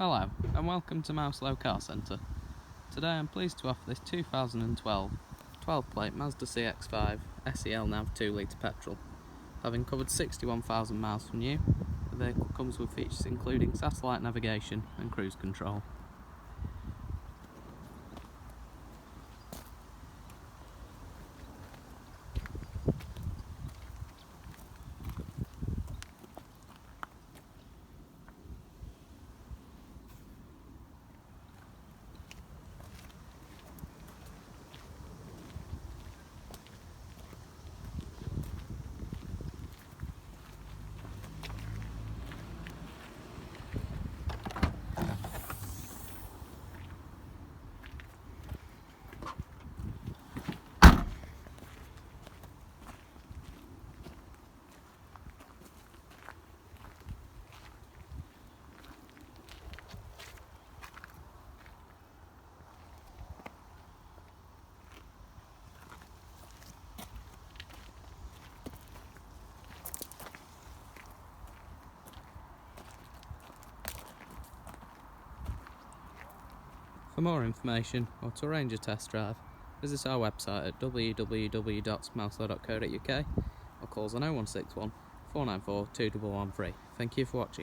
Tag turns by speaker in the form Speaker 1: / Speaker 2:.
Speaker 1: Hello and welcome to Mouselow Car Centre. Today I'm pleased to offer this 2012 12-plate Mazda CX-5 SEL nav 2-litre petrol. Having covered 61,000 miles from new, the vehicle comes with features including satellite navigation and cruise control. For more information or to arrange a test drive, visit our website at www.mouselow.co.uk or call us on 0161 494 2113. Thank you for watching.